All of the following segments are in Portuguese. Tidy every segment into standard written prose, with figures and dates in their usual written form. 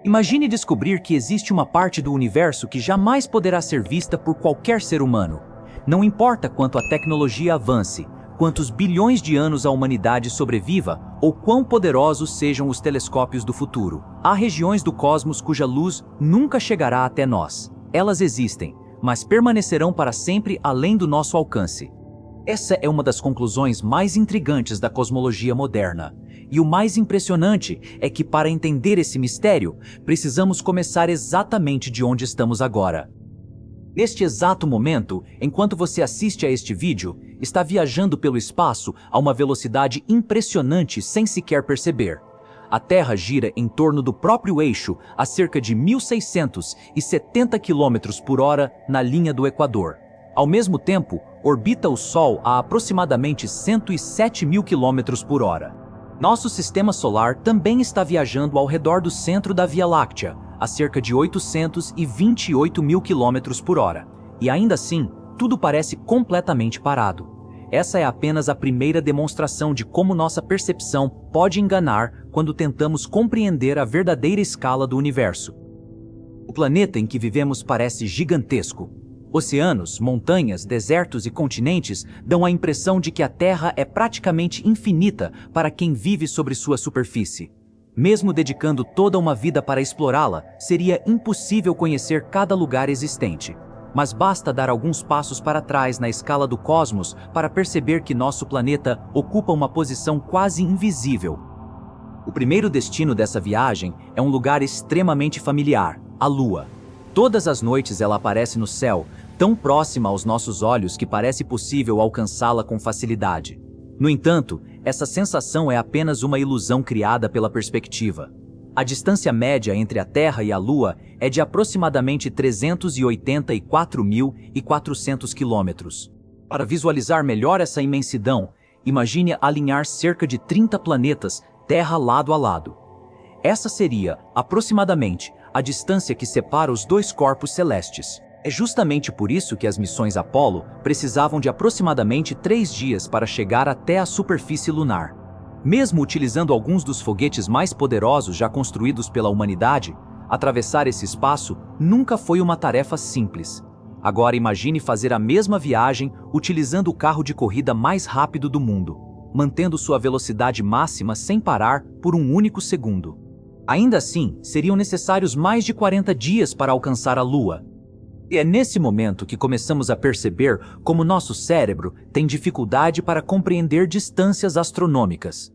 Imagine descobrir que existe uma parte do universo que jamais poderá ser vista por qualquer ser humano. Não importa quanto a tecnologia avance, quantos bilhões de anos a humanidade sobreviva ou quão poderosos sejam os telescópios do futuro. Há regiões do cosmos cuja luz nunca chegará até nós. Elas existem, mas permanecerão para sempre além do nosso alcance. Essa é uma das conclusões mais intrigantes da cosmologia moderna. E o mais impressionante é que, para entender esse mistério, precisamos começar exatamente de onde estamos agora. Neste exato momento, enquanto você assiste a este vídeo, está viajando pelo espaço a uma velocidade impressionante sem sequer perceber. A Terra gira em torno do próprio eixo a cerca de 1.670 km por hora na linha do Equador. Ao mesmo tempo, orbita o Sol a aproximadamente 107.000 km por hora. Nosso sistema solar também está viajando ao redor do centro da Via Láctea, a cerca de 828.000 km por hora. E ainda assim, tudo parece completamente parado. Essa é apenas a primeira demonstração de como nossa percepção pode enganar quando tentamos compreender a verdadeira escala do universo. O planeta em que vivemos parece gigantesco. Oceanos, montanhas, desertos e continentes dão a impressão de que a Terra é praticamente infinita para quem vive sobre sua superfície. Mesmo dedicando toda uma vida para explorá-la, seria impossível conhecer cada lugar existente. Mas basta dar alguns passos para trás na escala do cosmos para perceber que nosso planeta ocupa uma posição quase invisível. O primeiro destino dessa viagem é um lugar extremamente familiar, a Lua. Todas as noites ela aparece no céu, tão próxima aos nossos olhos que parece possível alcançá-la com facilidade. No entanto, essa sensação é apenas uma ilusão criada pela perspectiva. A distância média entre a Terra e a Lua é de aproximadamente 384.400 quilômetros. Para visualizar melhor essa imensidão, imagine alinhar cerca de 30 planetas, Terra lado a lado. Essa seria, aproximadamente, a distância que separa os dois corpos celestes. É justamente por isso que as missões Apollo precisavam de aproximadamente 3 dias para chegar até a superfície lunar. Mesmo utilizando alguns dos foguetes mais poderosos já construídos pela humanidade, atravessar esse espaço nunca foi uma tarefa simples. Agora imagine fazer a mesma viagem utilizando o carro de corrida mais rápido do mundo, mantendo sua velocidade máxima sem parar por um único segundo. Ainda assim, seriam necessários mais de 40 dias para alcançar a Lua. E é nesse momento que começamos a perceber como nosso cérebro tem dificuldade para compreender distâncias astronômicas.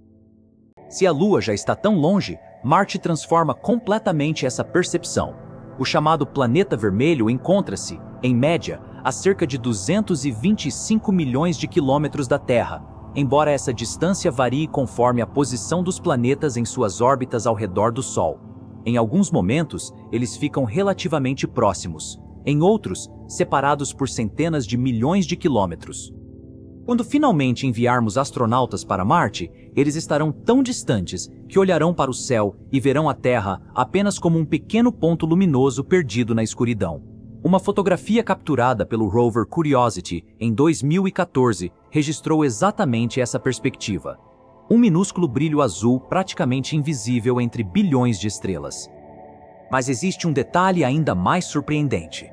Se a Lua já está tão longe, Marte transforma completamente essa percepção. O chamado planeta vermelho encontra-se, em média, a cerca de 225 milhões de quilômetros da Terra, embora essa distância varie conforme a posição dos planetas em suas órbitas ao redor do Sol. Em alguns momentos, eles ficam relativamente próximos. Em outros, separados por centenas de milhões de quilômetros. Quando finalmente enviarmos astronautas para Marte, eles estarão tão distantes que olharão para o céu e verão a Terra apenas como um pequeno ponto luminoso perdido na escuridão. Uma fotografia capturada pelo rover Curiosity em 2014 registrou exatamente essa perspectiva. Um minúsculo brilho azul praticamente invisível entre bilhões de estrelas. Mas existe um detalhe ainda mais surpreendente.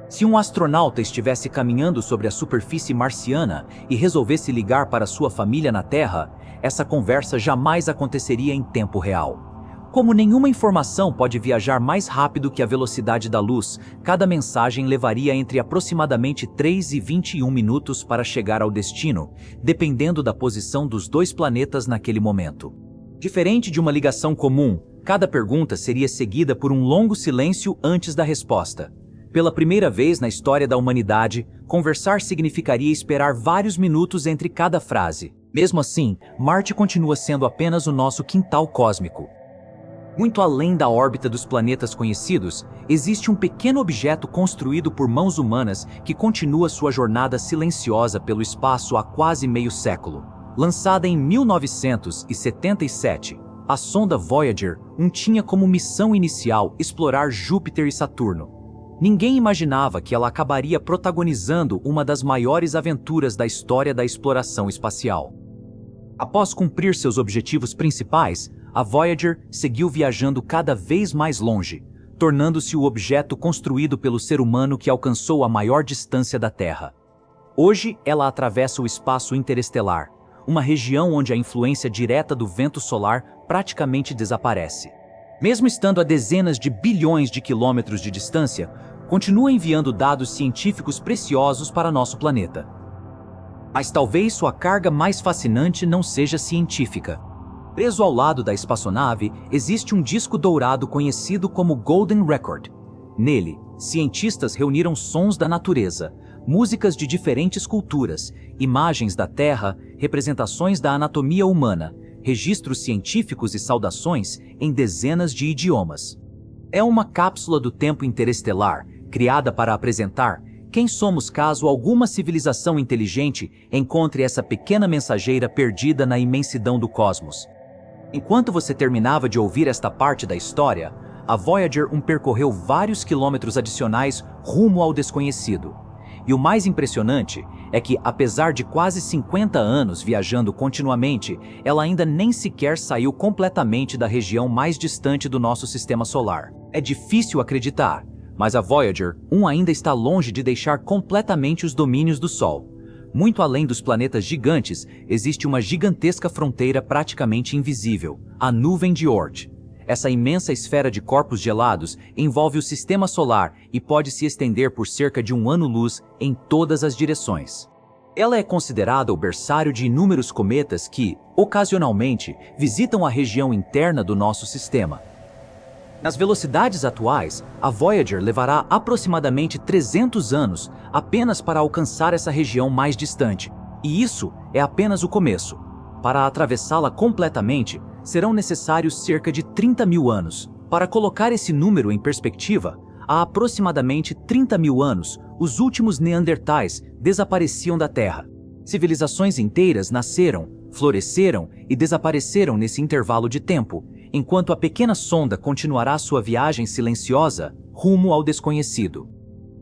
Se um astronauta estivesse caminhando sobre a superfície marciana e resolvesse ligar para sua família na Terra, essa conversa jamais aconteceria em tempo real. Como nenhuma informação pode viajar mais rápido que a velocidade da luz, cada mensagem levaria entre aproximadamente 3 e 21 minutos para chegar ao destino, dependendo da posição dos dois planetas naquele momento. Diferente de uma ligação comum, cada pergunta seria seguida por um longo silêncio antes da resposta. Pela primeira vez na história da humanidade, conversar significaria esperar vários minutos entre cada frase. Mesmo assim, Marte continua sendo apenas o nosso quintal cósmico. Muito além da órbita dos planetas conhecidos, existe um pequeno objeto construído por mãos humanas que continua sua jornada silenciosa pelo espaço há quase meio século. Lançada em 1977, a sonda Voyager tinha como missão inicial explorar Júpiter e Saturno. Ninguém imaginava que ela acabaria protagonizando uma das maiores aventuras da história da exploração espacial. Após cumprir seus objetivos principais, a Voyager seguiu viajando cada vez mais longe, tornando-se o objeto construído pelo ser humano que alcançou a maior distância da Terra. Hoje, ela atravessa o espaço interestelar, uma região onde a influência direta do vento solar praticamente desaparece. Mesmo estando a dezenas de bilhões de quilômetros de distância, continua enviando dados científicos preciosos para nosso planeta. Mas talvez sua carga mais fascinante não seja científica. Preso ao lado da espaçonave, existe um disco dourado conhecido como Golden Record. Nele, cientistas reuniram sons da natureza, músicas de diferentes culturas, imagens da Terra, representações da anatomia humana, registros científicos e saudações em dezenas de idiomas. É uma cápsula do tempo interestelar, criada para apresentar quem somos caso alguma civilização inteligente encontre essa pequena mensageira perdida na imensidão do cosmos. Enquanto você terminava de ouvir esta parte da história, a Voyager percorreu vários quilômetros adicionais rumo ao desconhecido. E o mais impressionante é que, apesar de quase 50 anos viajando continuamente, ela ainda nem sequer saiu completamente da região mais distante do nosso sistema solar. É difícil acreditar, mas a Voyager ainda está longe de deixar completamente os domínios do Sol. Muito além dos planetas gigantes, existe uma gigantesca fronteira praticamente invisível, a nuvem de Oort. Essa imensa esfera de corpos gelados envolve o sistema solar e pode se estender por cerca de um ano-luz em todas as direções. Ela é considerada o berçário de inúmeros cometas que, ocasionalmente, visitam a região interna do nosso sistema. Nas velocidades atuais, a Voyager levará aproximadamente 300 anos apenas para alcançar essa região mais distante. E isso é apenas o começo. Para atravessá-la completamente, serão necessários cerca de 30 mil anos. Para colocar esse número em perspectiva, há aproximadamente 30 mil anos, os últimos neandertais desapareciam da Terra. Civilizações inteiras nasceram, floresceram e desapareceram nesse intervalo de tempo, enquanto a pequena sonda continuará sua viagem silenciosa rumo ao desconhecido.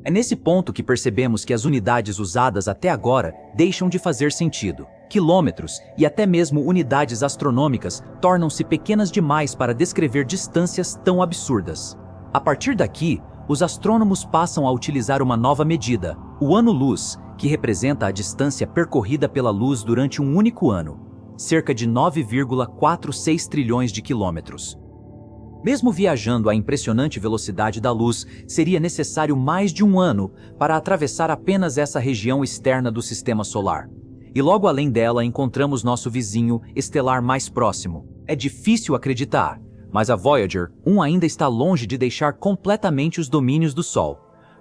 É nesse ponto que percebemos que as unidades usadas até agora deixam de fazer sentido. Quilômetros e até mesmo unidades astronômicas tornam-se pequenas demais para descrever distâncias tão absurdas. A partir daqui, os astrônomos passam a utilizar uma nova medida, o ano-luz, que representa a distância percorrida pela luz durante um único ano, cerca de 9,46 trilhões de quilômetros. Mesmo viajando à impressionante velocidade da luz, seria necessário mais de um ano para atravessar apenas essa região externa do sistema solar. E logo além dela encontramos nosso vizinho estelar mais próximo. É difícil acreditar, mas a Voyager ainda está longe de deixar completamente os domínios do Sol.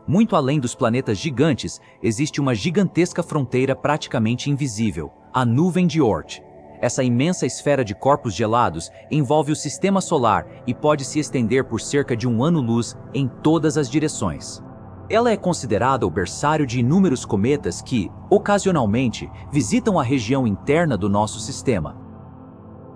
Muito além dos planetas gigantes, existe uma gigantesca fronteira praticamente invisível, a nuvem de Oort. Essa imensa esfera de corpos gelados envolve o sistema solar e pode se estender por cerca de um ano-luz em todas as direções. Ela é considerada o berçário de inúmeros cometas que, ocasionalmente, visitam a região interna do nosso sistema.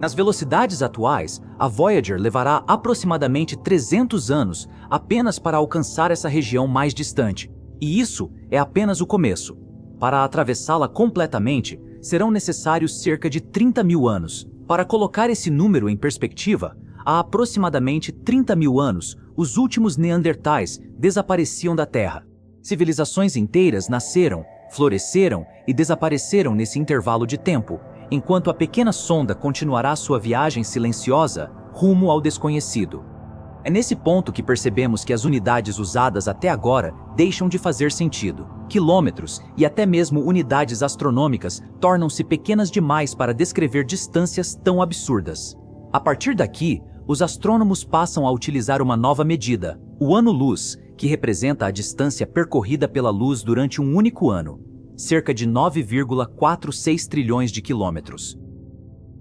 Nas velocidades atuais, a Voyager levará aproximadamente 300 anos apenas para alcançar essa região mais distante. E isso é apenas o começo. Para atravessá-la completamente, serão necessários cerca de 30 mil anos. Para colocar esse número em perspectiva, há aproximadamente 30 mil anos, os últimos neandertais desapareciam da Terra. Civilizações inteiras nasceram, floresceram e desapareceram nesse intervalo de tempo, enquanto a pequena sonda continuará sua viagem silenciosa rumo ao desconhecido. É nesse ponto que percebemos que as unidades usadas até agora deixam de fazer sentido. Quilômetros e até mesmo unidades astronômicas tornam-se pequenas demais para descrever distâncias tão absurdas. A partir daqui, os astrônomos passam a utilizar uma nova medida, o ano-luz, que representa a distância percorrida pela luz durante um único ano, cerca de 9,46 trilhões de quilômetros.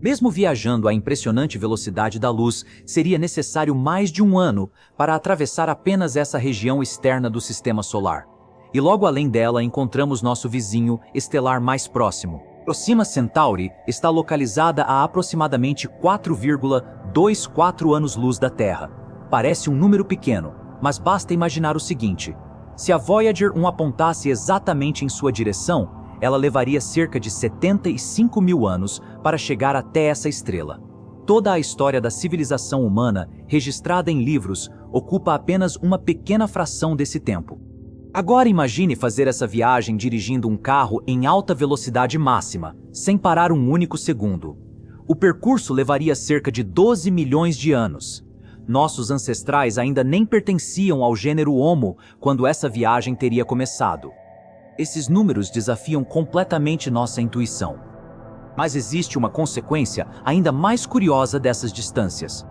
Mesmo viajando à impressionante velocidade da luz, seria necessário mais de um ano para atravessar apenas essa região externa do sistema solar. E logo além dela encontramos nosso vizinho estelar mais próximo. Proxima Centauri está localizada a aproximadamente 4,24 anos-luz da Terra. Parece um número pequeno, mas basta imaginar o seguinte: se a Voyager apontasse exatamente em sua direção, ela levaria cerca de 75 mil anos para chegar até essa estrela. toda a história da civilização humana, registrada em livros, ocupa apenas uma pequena fração desse tempo. Agora imagine fazer essa viagem dirigindo um carro em alta velocidade máxima, sem parar um único segundo. O percurso levaria cerca de 12 milhões de anos. Nossos ancestrais ainda nem pertenciam ao gênero Homo quando essa viagem teria começado. Esses números desafiam completamente nossa intuição. Mas existe uma consequência ainda mais curiosa dessas distâncias.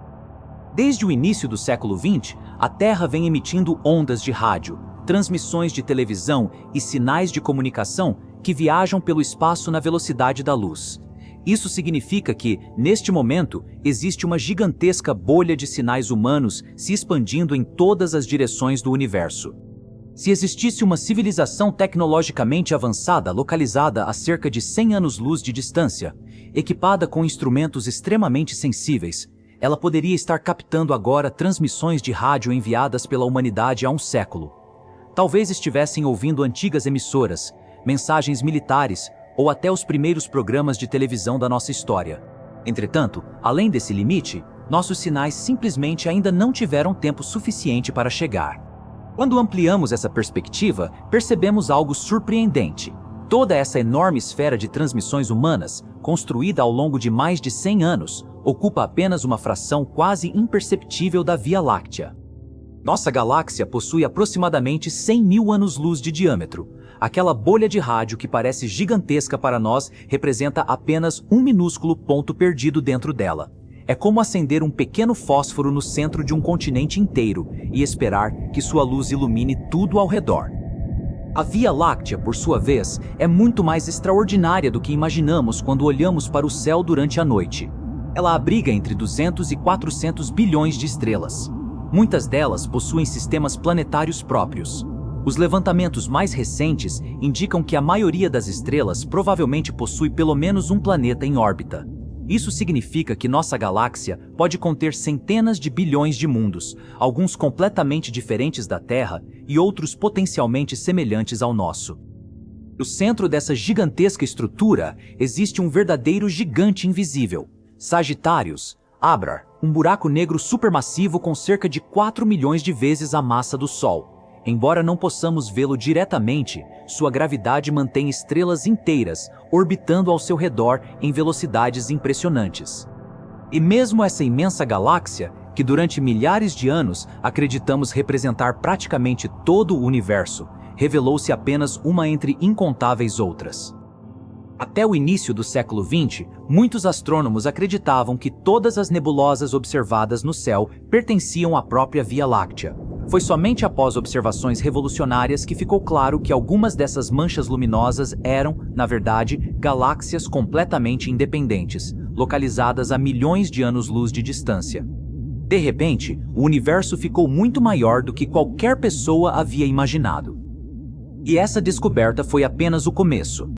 Desde o início do século XX, a Terra vem emitindo ondas de rádio, transmissões de televisão e sinais de comunicação que viajam pelo espaço na velocidade da luz. Isso significa que, neste momento, existe uma gigantesca bolha de sinais humanos se expandindo em todas as direções do universo. Se existisse uma civilização tecnologicamente avançada localizada a cerca de 100 anos-luz de distância, equipada com instrumentos extremamente sensíveis, ela poderia estar captando agora transmissões de rádio enviadas pela humanidade há um século. Talvez estivessem ouvindo antigas emissoras, mensagens militares ou até os primeiros programas de televisão da nossa história. Entretanto, além desse limite, nossos sinais simplesmente ainda não tiveram tempo suficiente para chegar. Quando ampliamos essa perspectiva, percebemos algo surpreendente. Toda essa enorme esfera de transmissões humanas, construída ao longo de mais de 100 anos, ocupa apenas uma fração quase imperceptível da Via Láctea. Nossa galáxia possui aproximadamente 100 mil anos-luz de diâmetro. Aquela bolha de rádio que parece gigantesca para nós representa apenas um minúsculo ponto perdido dentro dela. É como acender um pequeno fósforo no centro de um continente inteiro e esperar que sua luz ilumine tudo ao redor. A Via Láctea, por sua vez, é muito mais extraordinária do que imaginamos quando olhamos para o céu durante a noite. Ela abriga entre 200 e 400 bilhões de estrelas. Muitas delas possuem sistemas planetários próprios. Os levantamentos mais recentes indicam que a maioria das estrelas provavelmente possui pelo menos um planeta em órbita. Isso significa que nossa galáxia pode conter centenas de bilhões de mundos, alguns completamente diferentes da Terra e outros potencialmente semelhantes ao nosso. No centro dessa gigantesca estrutura existe um verdadeiro gigante invisível, Sagitários, Abrar, um buraco negro supermassivo com cerca de 4 milhões de vezes a massa do Sol. Embora não possamos vê-lo diretamente, sua gravidade mantém estrelas inteiras orbitando ao seu redor em velocidades impressionantes. E mesmo essa imensa galáxia, que durante milhares de anos acreditamos representar praticamente todo o universo, revelou-se apenas uma entre incontáveis outras. Até o início do século XX, muitos astrônomos acreditavam que todas as nebulosas observadas no céu pertenciam à própria Via Láctea. Foi somente após observações revolucionárias que ficou claro que algumas dessas manchas luminosas eram, na verdade, galáxias completamente independentes, localizadas a milhões de anos-luz de distância. De repente, o universo ficou muito maior do que qualquer pessoa havia imaginado. E essa descoberta foi apenas o começo.